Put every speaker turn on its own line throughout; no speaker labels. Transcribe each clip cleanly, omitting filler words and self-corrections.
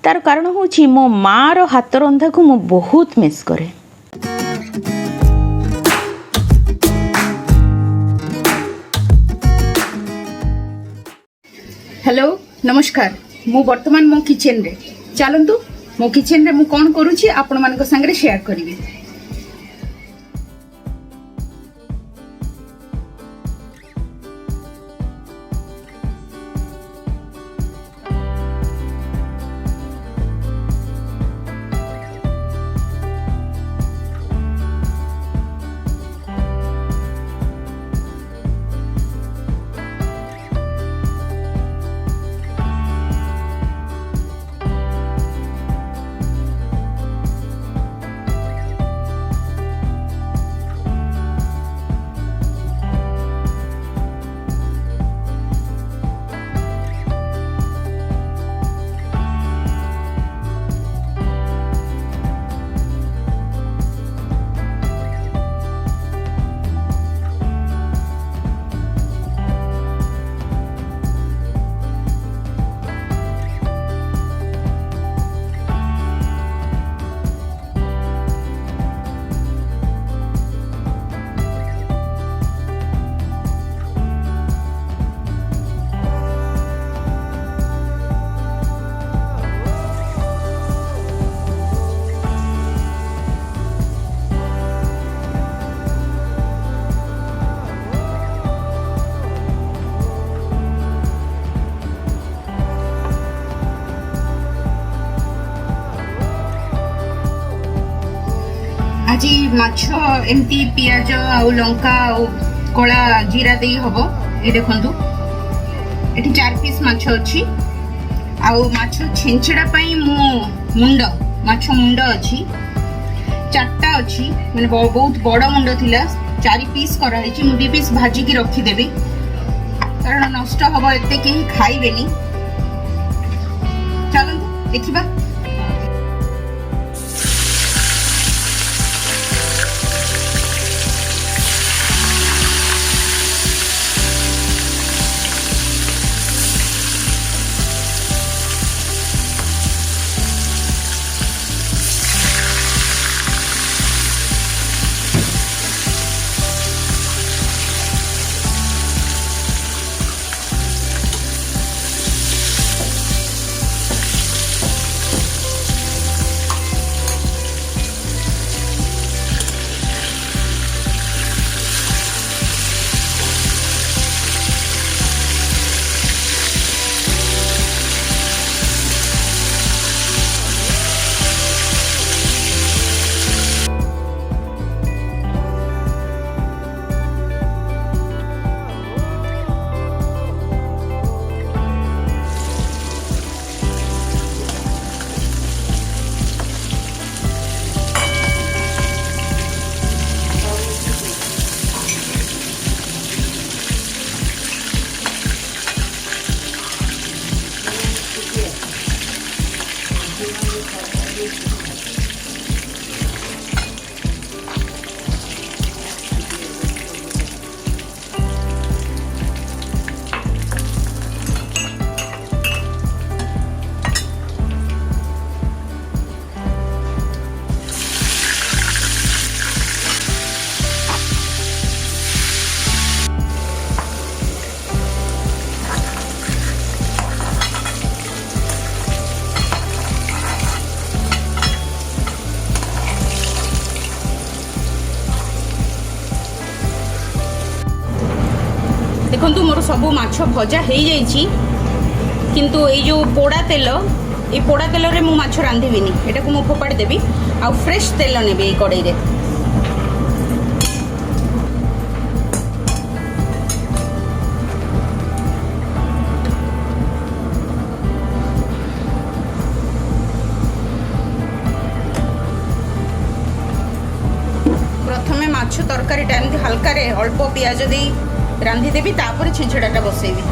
तार कारण हूँ मो माँ रो हाथ रंधा को मु बहुत मिस करे।
हेलो नमस्कार, मु वर्तमान मो किचन रे चलतु मो किचन रे मु कौन करूची आपण मान संगे शेयर करी। आज माछ एमती पियाज आउ लंका आउ कला जीरा दे हबो। ये देखंतु एठी 4 पीस माछ अछि आउ माछ छेंचड़ा पई मु मुंड माछ मुंड अछि 4टा अछि माने बहुत बड़ मुंड थिला 4 पीस करा हिची। मु 2 पीस भाजी की रखी देबी कारण नष्ट हबो एते केही खाइबेनी। चलो देखिबा। देखो मोर सब माछ भजा हो जाइए किंतु ये जो पोड़ा तेल ये पोड़ा तेल रे मु माछ रांधिबिनी एटा को मु फोपाड़ी देबी आ फ्रेश तेल नेबी ए कड़ाई रे। प्रथमे माछ तरकारी टाइम हल्का रे अल्प पियाज दे रांधि देबी तापर छिंछड़ाटा बसेबी।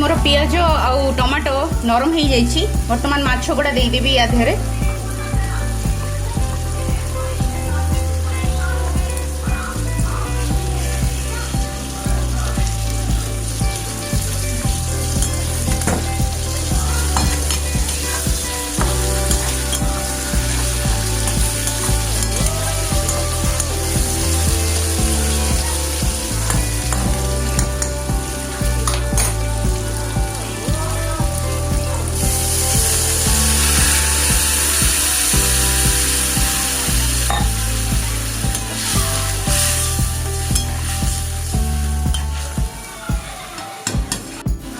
मोर पियाज आउ टमाटो नरम हो जाइए बर्तमान माछ गुड़ा देदेवी या देहरे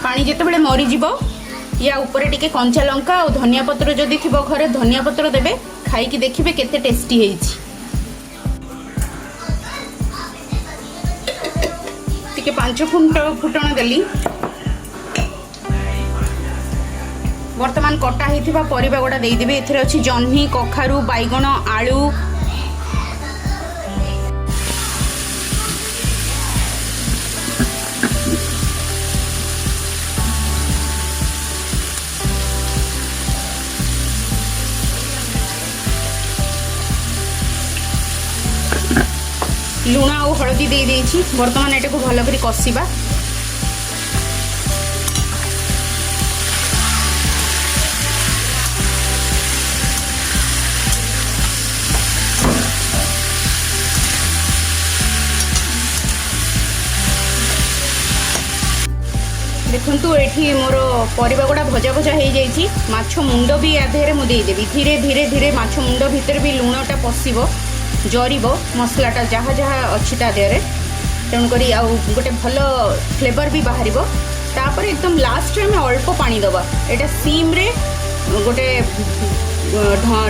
पानी जितेबाला मरीज या ऊपर टिके कंचा लंका और धनिया पत्र जदि थी घरे धनिया पत्र देवे खाई देखिए केते टेस्टी टिके 5 फुटण देली वर्तमान कटा होता परिबा गुड़ा देदेवी एथिरे अछि जह्नी कखारू बैगण आलू लुण आ हलदी दे देछि वर्तमान एटा को भल करी कसिबा देखंतु एठी मोर परिबा गुड़ा भजा भजा हो जाइछि माछ मुंड भी या देहरे मु दे देबी धीरे धीरे धीरे माछ मुंड भितर भी लुणटा पसिबो जरिब मसलाटा जहाँ जहाँ अच्छी ता देहरे तेणुक गोटे भल फ्लेवर भी बाहर तापर एकदम लास्ट में अल्प पानी दबा एटा सीम रे गोटे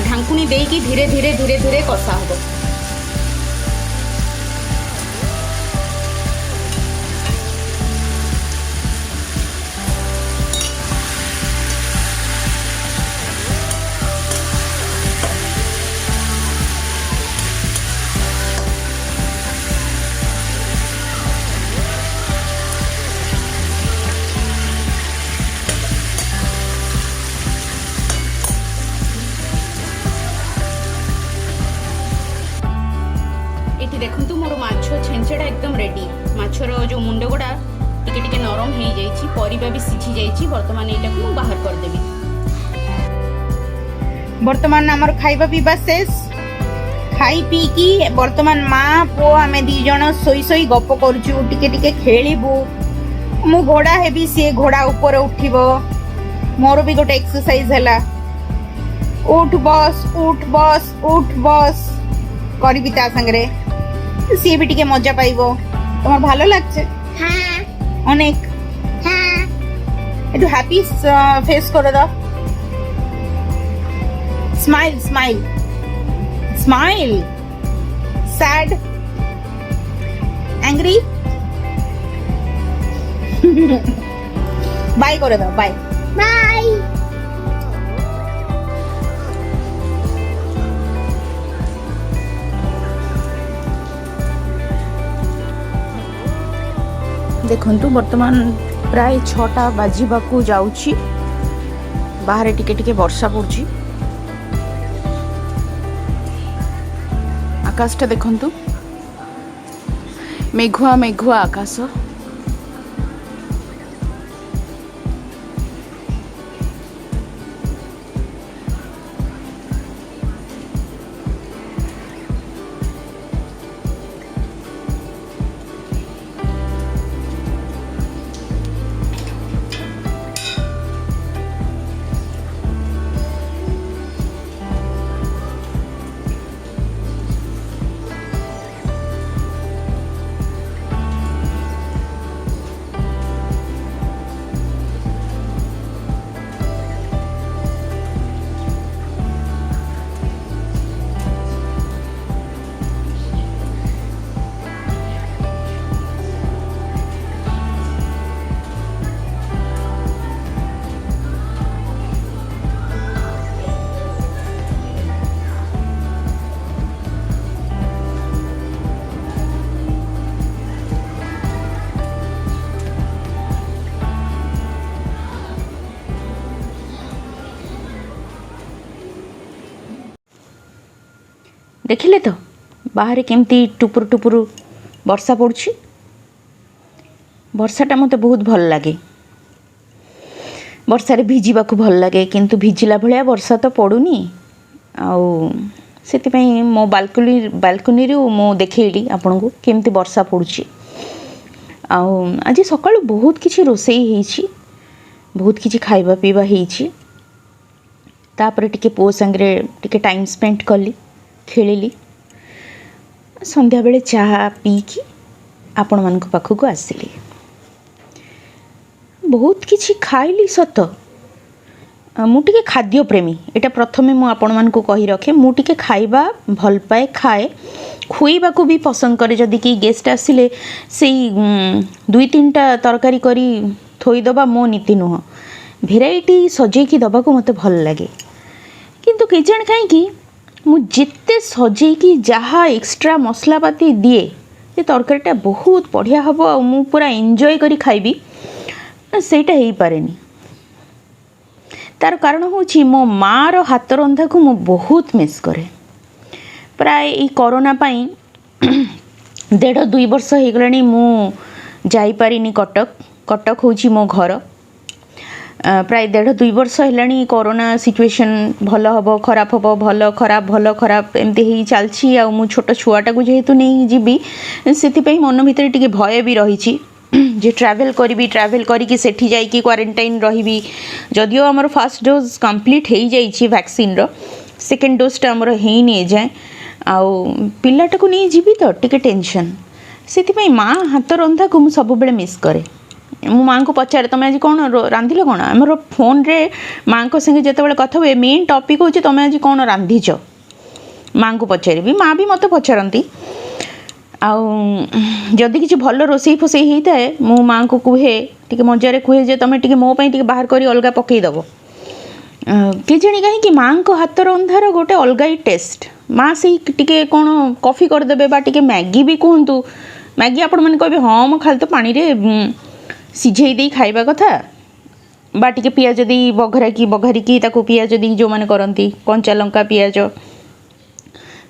ढांकुनी देकी धीरे धीरे धीरे धीरे कषा हम देखु मोर माछ छेंचेड़ा एकदम रेडी माछर जो मुंड गुड़ा टिके टिके नरम हो जाइए परिबा भी सिझी जाइए वर्तमान एटा को बाहर कर देबी
वर्तमान आमर खाइबा पीबा शेष खाई पी की वर्तमान माँ पु आमे दी जण सोई सोई गप करचु टिके टिके खेलिबू मु घोड़ा हेबी सी घोड़ा ऊपर उठिबो मोर भी गोटे एक्सरसाइज हैला उठ बस करबी ता संगरे सी भी टिके मजा पाइबो तमर भालो लागছে हां अनेक हां एटू हैप्पी फेस कर दो smile smile smile sad angry bye कर दो बाय बाय
देखंतु वर्तमान प्राय 6टा बाजिबाकू जाउछि बाहर टिके टिके वर्षा पड़ुछि आकाशटा देखंतु मेघुआ मेघुआ आकाश देखिले तो बाहर केमती टुपुर टुपुर वर्षा पड़ुछि। वर्षाटा मते बहुत भल लगे। वर्षारे भिजिबाकू भल लगे किंतु भिजिला भलिया वर्षा तो पड़ुनी। आउ सेतिपई मो बालकनी रू मो देखैली आपनकू केमती वर्षा पड़ुछि। आउ आज सकाळु बहुत किछि रोसई हेछि, बहुत किछि खाइबा पीबा हेछि। तापर टिके पो संगरे टिके टाइम स्पेंड कली, खेलिली। संध्या बेले चाहा पीकी आपण मानक पाखकू आसिली। बहुत किछि खाइली सत, मु टिके खाद्य प्रेमी। एटा प्रथमे मु आपण मानक कहि रखे, मु टिके खाइबा भल पाए, खाए, खुइबा को भी पसंद करे। जदि कि गेस्ट आसिले सेई 2-3टा तरकारी करी थोई दबा मो नीति नुह। भेराइटी सजेकी दबा को मते भल लगे। किंतु केजण काई कि मु जिते सजेकी जहा एक्स्ट्रा मसलापाती दिए ये तरकारीटा बहुत बढ़िया हबो आ मु पूरा एंजॉय करी खाइबी, सेटा हेई पारेनी। तार कारण होची मो मार हाथ रंधा को मु बहुत मिस करे। प्राय ई कोरोना पाई 1.5-2 वर्ष हो गलानी मु जाई पारिनी कटक। कटक होची मो घर। प्राय 1.5-2 वर्ष हेलानी कोरोना सिचुएशन भल हबो खराब हबो, भल खराब एमती ही चलछि। आ मु छोट छुआटा को जेहेतु नहीं जीबी सेति पई मन भितर टिके भय भी रहिछि जे ट्रैवल करिकी सेठी जाइकी क्वारंटाइन रहिबी। जदियो हमर फर्स्ट डोज कंप्लीट हेई जाइछि वैक्सीन रो, सेकंड डोज हमर हेई नै जाय। आउ पिलाटा को नहीं जीबी तो टिके टेंशन। सेति पई माँ हाथ रंधा को मु सब बेले मिस करे। मो माँ को पचारे तुम आज कौन रांधिल कौन। आमर फोन रे माँ को संगे जिते कथा हुए मेन टॉपिक होची तुम आज कौन रांधिच। माँ को पचारि, माँ भी मत पचारती। आदि किसी भल रोसई फोसई होता है मो माँ को कहे टी मजारे कहे जे तुम टे मो टी बाहर कर अलग पकईदेव। के जाणी कहीं माँ को हाथ रंधार गोटे अलग ही टेस्ट। माँ से टी कौन कॉफी करदे बा टी मैगी भी कहतु। मैगी आपण मैंने कहे हाँ मो खाली तो पानी रे सिझे दे खाइबा कथा बा टिके पियाज दी बघारिकी ताको पियाज दी जो माने करंती कंचा लंका पियाज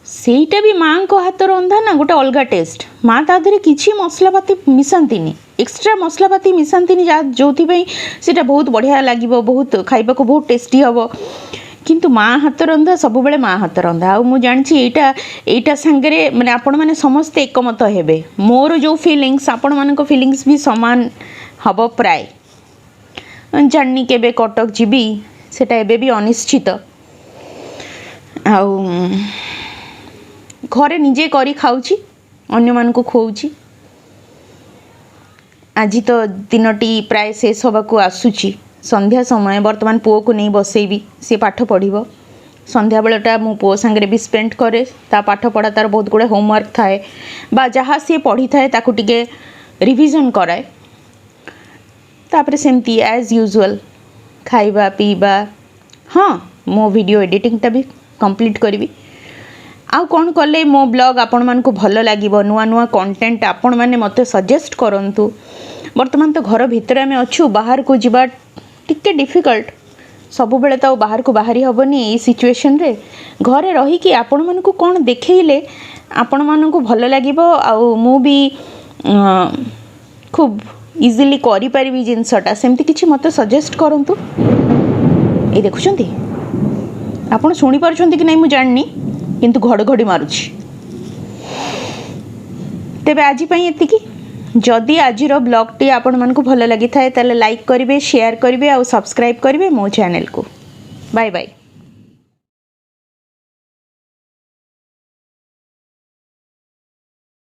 सेटा भी माँ को हाथ रंधा ना गोटे अलग टेस्ट। माँ ता देहरे किछि मसलापाती मिसांतीनी, एक्स्ट्रा मसलापाती मिसांतीनी जो सेटा बहुत बढ़िया लागिबो, बहुत खाइबा को बहुत टेस्टी हबो। किंतु माँ हाथ रंधा सब बेले माँ हाथ रंधा। आ मु जानिछि एटा संगरे माने आपण माने समस्त एकमत हेबे। मोर जो फीलिंग्स आपण मानक फीलिंग्स भी समान हब प्राय। जानी केबे कटक जीबी सेटा एबे भी अनिश्चित। आउ घरे निजे करी खाऊची, अन्य मानकु खोऊची। आज तो दिनटी प्राय शेष हबाकू आसुची। संध्या समय वर्तमान पुओ को नहीं बसैबी, सी पाठ पढ़िबो। संध्या बेलटा मो पुओ संगे भी स्पेंड करे। ता पाठ पढ़ा तार बहुत गुड़े होमवर्क थाए बा जहाँ सी पढ़ी थाए ताकू टिके रिविजन कराए। तापरे सेमती एज यूजुअल खाइबा पीबा। हाँ मो वीडियो एडिटिंग टा भी कंप्लीट करी। आउ कौन कले मो ब्लॉग आपण मानकु भल लागिबो, नुआ नुआ कंटेंट आपण माने मते सजेस्ट करंतु। वर्तमान तो घर भितर आमे अछु, बाहर को जिबा टिके डिफिकल्ट। सब बेले तो बाहर को बाहरी हबनी ए सिचुएशन रे। घरे रही कि आपण मानकु कोन देखैले आपण मानकु भल लागिबो। आउ मु भी खूब इजिली करि परिबी जिंसटा सेमती किछि मते सजेस्ट करंतु। ए देखुछंती आपण सुनी पारुछंती कि नै मु जाननी, किंतु घड़घड़ी मारुछि। तेबे आज पई एतिकी। जदि आजिर ब्लॉगटी आपण मानकु भल लागि थाए ताले लाइक करिवे, शेयर करिवे और सब्सक्राइब करिवे मो चैनल को। Bye bye.